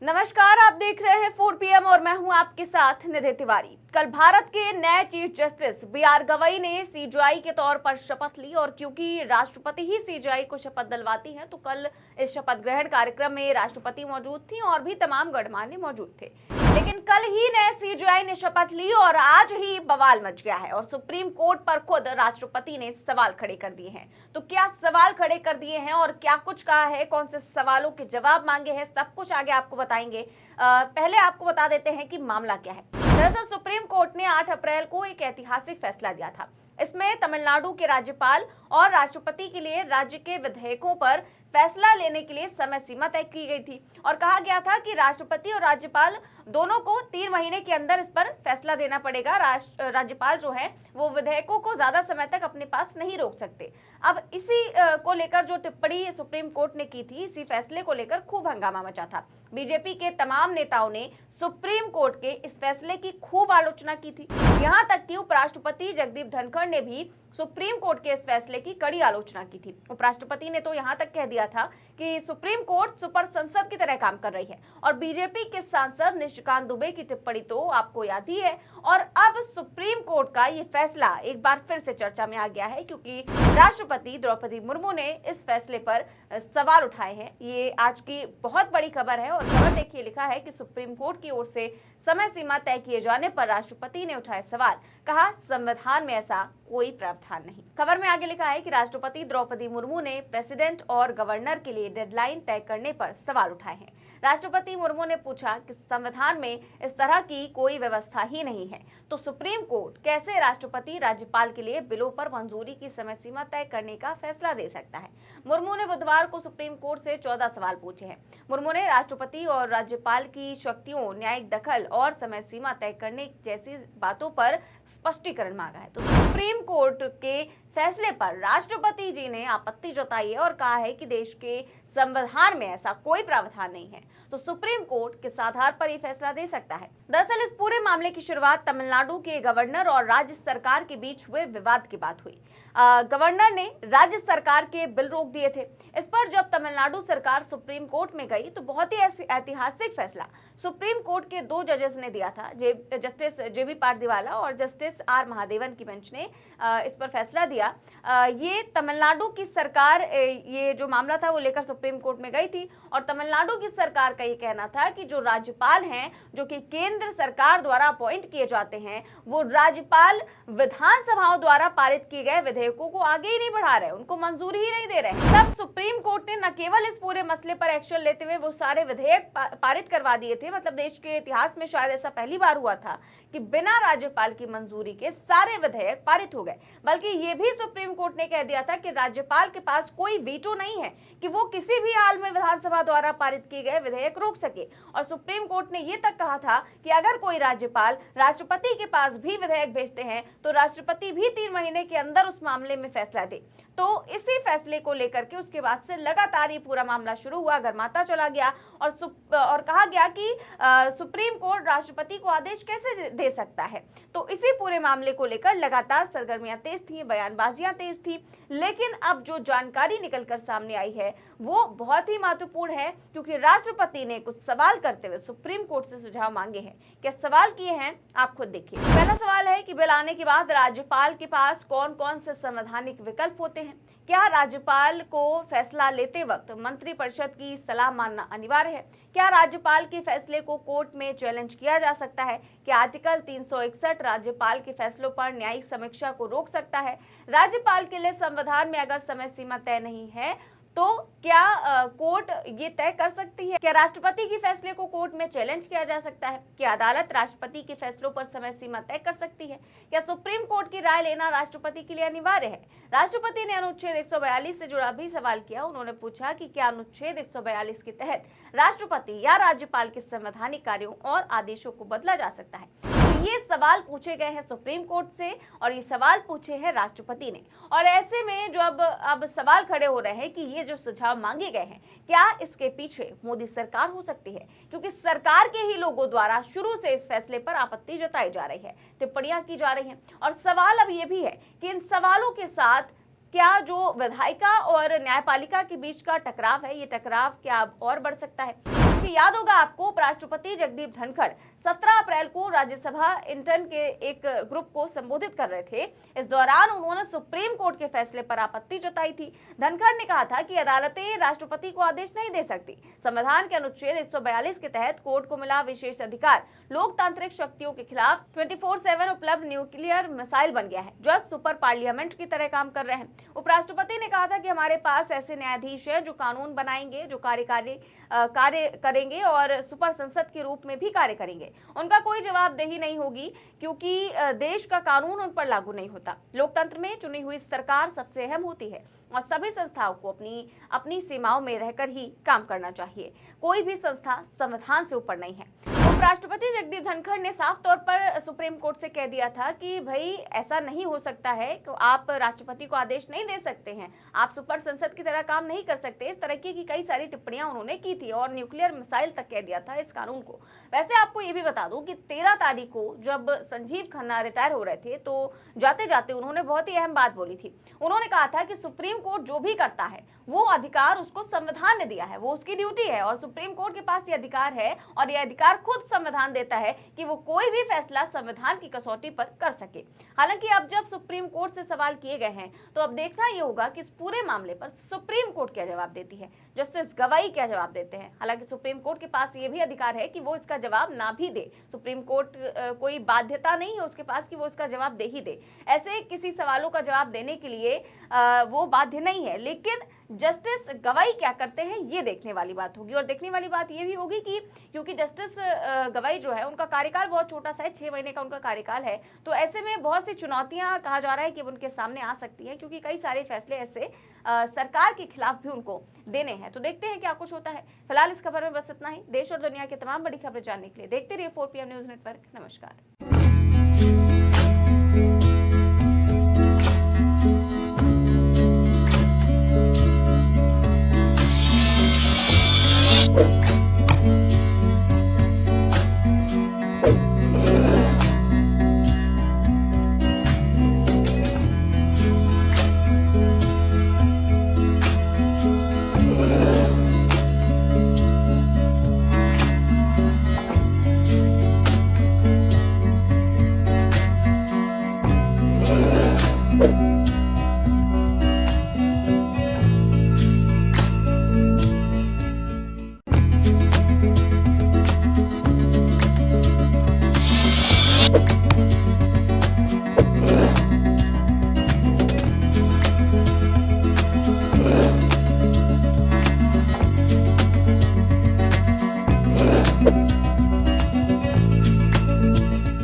नमस्कार, आप देख रहे हैं 4 PM और मैं हूं आपके साथ निधि तिवारी। कल भारत के नए चीफ जस्टिस BR गवई ने CJI के तौर पर शपथ ली और क्योंकि राष्ट्रपति ही CJI को शपथ दिलवाती हैं, तो कल इस शपथ ग्रहण कार्यक्रम में राष्ट्रपति मौजूद थी और भी तमाम गणमान्य मौजूद थे। लेकिन कल ही नए CJI ने शपथ ली और आज ही बवाल मच गया है और सुप्रीम कोर्ट पर खुद राष्ट्रपति ने सवाल खड़े कर दिए हैं। तो क्या सवाल खड़े कर दिए हैं और क्या कुछ कहा है, कौन से सवालों के जवाब मांगे हैं, सब कुछ आगे आपको बताएंगे। पहले आपको बता देते हैं कि मामला क्या है। दरअसल सुप्रीम कोर्ट ने 8 अप्रैल को एक ऐतिहासिक फैसला दिया था। इसमें तमिलनाडु के राज्यपाल और राष्ट्रपति के लिए राज्य के विधेयकों पर फैसला लेने के लिए समय सीमा तय की गई थी और कहा गया था कि राष्ट्रपति और राज्यपाल दोनों को 3 महीने के अंदर इस पर फैसला देना पड़ेगा। राज्यपाल जो है वो विधेयकों को ज्यादा समय तक अपने पास नहीं रोक सकते। अब इसी को लेकर जो टिप्पणी सुप्रीम कोर्ट ने की थी, इसी फैसले को लेकर खूब हंगामा मचा था। बीजेपी के तमाम नेताओं ने सुप्रीम कोर्ट के इस फैसले की खूब आलोचना की थी। यहाँ तक कि उपराष्ट्रपति जगदीप धनखड़ ने भी सुप्रीम कोर्ट के इस फैसले की कड़ी आलोचना की थी। उपराष्ट्रपति ने तो यहाँ तक कह दिया था कि सुप्रीम कोर्ट सुपर संसद की तरह काम कर रही है और बीजेपी के सांसद निशिकांत दुबे की टिप्पणी तो आपको याद ही है। और अब सुप्रीम कोर्ट का ये फैसला एक बार फिर से चर्चा में आ गया है क्योंकि राष्ट्रपति द्रौपदी मुर्मू ने इस फैसले पर सवाल उठाए हैं। ये आज की बहुत बड़ी खबर है और खबर देखिए, लिखा है कि सुप्रीम कोर्ट की ओर से समय सीमा तय किए जाने पर राष्ट्रपति ने उठाए सवाल, कहा संविधान में ऐसा कोई प्रावधान नहीं। खबर में आगे लिखा है कि राष्ट्रपति द्रौपदी मुर्मू ने प्रेसिडेंट और गवर्नर के लिए डेडलाइन तय करने पर सवाल उठाए हैं। राष्ट्रपति मुर्मू ने पूछा कि संविधान में इस तरह की कोई व्यवस्था ही नहीं है, तो सुप्रीम कोर्ट कैसे राष्ट्रपति राज्यपाल के लिए बिलों पर मंजूरी की समय सीमा तय करने का फैसला दे सकता है। मुर्मू ने बुधवार को सुप्रीम कोर्ट से 14 सवाल पूछे हैं। मुर्मू ने राष्ट्रपति और राज्यपाल की शक्तियों, न्यायिक दखल और समय सीमा तय करने जैसी बातों पर स्पष्टीकरण मांगा है। तो सुप्रीम कोर्ट के फैसले पर राष्ट्रपति जी ने आपत्ति जताई है और कहा है कि देश के संविधान में ऐसा कोई प्रावधान नहीं है, तो सुप्रीम कोर्ट किस आधार पर यह फैसला दे सकता है। दरअसल इस पूरे मामले की शुरुआत तमिलनाडु के गवर्नर और राज्य सरकार के बीच हुए विवाद की बात हुई। गवर्नर ने राज्य सरकार के बिल रोक दिए थे। इस पर जब तमिलनाडु सरकार सुप्रीम कोर्ट में गई तो बहुत ही ऐतिहासिक फैसला सुप्रीम कोर्ट के 2 जजेस ने दिया था। जस्टिस JB पारदीवाला और जस्टिस R महादेवन की बेंच ने इस पर फैसला दिया। ये तमिलनाडु की सरकार ये जो मामला था वो लेकर सुप्रीम कोर्ट में गई थी और तमिलनाडु की सरकार का ये कहना था कि जो राज्यपाल हैं, जो कि केंद्र सरकार द्वारा अपॉइंट किए जाते हैं, वो राज्यपाल विधानसभाओं द्वारा पारित किए गए विधेयकों को आगे ही नहीं बढ़ा रहे, उनको मंजूरी ही नहीं दे रहे। तब सुप्रीम कोर्ट ने न केवल इस पूरे मसले पर एक्शन लेते हुए वो सारे विधेयक पारित करवा दिए थे, मतलब देश के इतिहास में शायद ऐसा पहली बार हुआ था कि बिना राज्यपाल की मंजूरी के सारे विधेयक पारित हो गए, बल्कि ये भी सुप्रीम कोर्ट ने कह दिया था कि राज्यपाल के पास कोई वीटो नहीं है कि वो किसी भी हाल में विधानसभा द्वारा पारित किए गए विधेयक रोक सके। और सुप्रीम कोर्ट ने ये तक कहा था कि अगर कोई राज्यपाल राष्ट्रपति के पास भी विधेयक भेजते हैं तो राष्ट्रपति भी 3 महीने के अंदर उस मामले में फैसला दे। तो इसी फैसले को लेकर के उसके बाद से लगातार ये पूरा मामला शुरू हुआ, गर्माता चला गया और कहा गया कि सुप्रीम कोर्ट राष्ट्रपति को आदेश कैसे दे सकता है। तो इसी पूरे मामले को लेकर लगातार सरगर्मियां तेज थी, बयानबाजियां तेज थी। लेकिन अब जो जानकारी निकलकर सामने आई है वो बहुत ही महत्वपूर्ण है क्योंकि राष्ट्रपति ने कुछ सवाल करते हुए सुप्रीम कोर्ट से सुझाव मांगे हैं। क्या सवाल किए हैं आप खुद देखिए। पहला सवाल है कि बिल आने के बाद राज्यपाल के पास कौन कौन से संवैधानिक विकल्प होते हैं। क्या राज्यपाल को फैसला लेते वक्त मंत्रिपरिषद की सलाह मानना अनिवार्य है। क्या राज्यपाल के फैसले को कोर्ट में चैलेंज किया जा सकता है। क्या आर्टिकल 361 राज्यपाल के फैसलों पर न्यायिक समीक्षा को रोक सकता है। राज्यपाल के लिए संविधान में अगर समय सीमा तय नहीं है तो क्या कोर्ट ये तय कर सकती है। क्या राष्ट्रपति के फैसले को कोर्ट में चैलेंज किया जा सकता है। क्या अदालत राष्ट्रपति के फैसलों पर समय सीमा तय कर सकती है। क्या सुप्रीम कोर्ट की राय लेना राष्ट्रपति के लिए अनिवार्य है। राष्ट्रपति ने अनुच्छेद 142 से जुड़ा भी सवाल किया। उन्होंने पूछा कि क्या अनुच्छेद 142 के तहत राष्ट्रपति या राज्यपाल के संवैधानिक कार्यों और आदेशों को बदला जा सकता है। ये सवाल पूछे गए हैं सुप्रीम कोर्ट से और ये सवाल पूछे हैं राष्ट्रपति ने। और ऐसे में जो अब सवाल खड़े हो रहे हैं कि ये जो सुझाव मांगे गए हैं, क्या इसके पीछे मोदी सरकार हो सकती है, क्योंकि सरकार के ही लोगों द्वारा शुरू से इस फैसले पर आपत्ति जताई जा रही है, टिप्पणियां की जा रही हैं। और सवाल अब ये भी है कि इन सवालों के साथ क्या जो विधायिका और न्यायपालिका के बीच का टकराव है, ये टकराव क्या अब और बढ़ सकता है? क्योंकि याद होगा आपको, उपराष्ट्रपति जगदीप धनखड़ 17 अप्रैल को राज्यसभा इंटर्न के एक ग्रुप को संबोधित कर रहे थे। इस दौरान उन्होंने सुप्रीम कोर्ट के फैसले पर आपत्ति जताई थी। धनखड़ ने कहा था कि अदालतें राष्ट्रपति को आदेश नहीं दे सकती। संविधान के अनुच्छेद 142 के तहत कोर्ट को मिला विशेष अधिकार लोकतांत्रिक शक्तियों के खिलाफ 24/7 उपलब्ध न्यूक्लियर मिसाइल बन गया है, जो सुपर पार्लियामेंट की तरह काम कर रहे हैं। उपराष्ट्रपति ने कहा था कि हमारे पास ऐसे न्यायाधीश हैं जो कानून बनाएंगे, जो कार्य करेंगे और सुपर संसद के रूप में भी कार्य करेंगे। उनका कोई जवाबदेही नहीं होगी, क्योंकि देश का कानून उन पर लागू नहीं होता। लोकतंत्र में चुनी हुई सरकार सबसे अहम होती है और सभी संस्थाओं को अपनी सीमाओं में रहकर ही काम करना चाहिए। कोई भी संस्था संविधान से ऊपर नहीं है। उपराष्ट्रपति जगदीप धनखड़ ने साफ तौर पर सुप्रीम कोर्ट से कह दिया था कि भाई ऐसा नहीं हो सकता है कि आप राष्ट्रपति को आदेश नहीं दे सकते हैं, आप सुपर संसद की तरह काम नहीं कर सकते। इस तरह की कई सारी टिप्पणियां उन्होंने की थी और न्यूक्लियर मिसाइल तक कह दिया था इस कानून को। वैसे आपको ये भी बता दूं कि 13 तारीख को जब संजीव खन्ना रिटायर हो रहे थे, तो जाते जाते उन्होंने बहुत ही अहम बात बोली थी। उन्होंने कहा था कि सुप्रीम कोर्ट जो भी करता है वो अधिकार उसको संविधान ने दिया है, वो उसकी ड्यूटी है और सुप्रीम कोर्ट के पास ये अधिकार है और ये अधिकार खुद संविधान देता है कि वो कोई भी फैसला संविधान की कसौटी पर कर सके। हालांकि अब जब सुप्रीम कोर्ट से सवाल किए गए हैं, तो अब देखना ये होगा कि इस पूरे मामले पर सुप्रीम कोर्ट क्या जवाब देती है, जस्टिस गवाई क्या जवाब देते हैं। हालांकि सुप्रीम कोर्ट के पास ये भी अधिकार है कि वो इसका जवाब ना भी दे। सुप्रीम कोर्ट कोई बाध्यता नहीं है उसके पास कि वो इसका जवाब दे ही दे। ऐसे किसी सवालों का जवाब देने के लिए वो बाध्य नहीं है, लेकिन जस्टिस गवाई क्या करते हैं ये देखने वाली बात होगी। और देखने वाली बात ये भी होगी कि क्योंकि जस्टिस गवाई जो है उनका कार्यकाल बहुत छोटा सा है, 6 महीने का उनका कार्यकाल है, तो ऐसे में बहुत सी चुनौतियां कहा जा रहा है कि उनके सामने आ सकती हैं, क्योंकि कई सारे फैसले ऐसे सरकार के खिलाफ भी उनको देने हैं। तो देखते हैं क्या कुछ होता है। फिलहाल इस खबर में बस इतना ही। देश और दुनिया की तमाम बड़ी खबरें जानने के लिए देखते रहिए 4 PM न्यूज नेटवर्क। नमस्कार।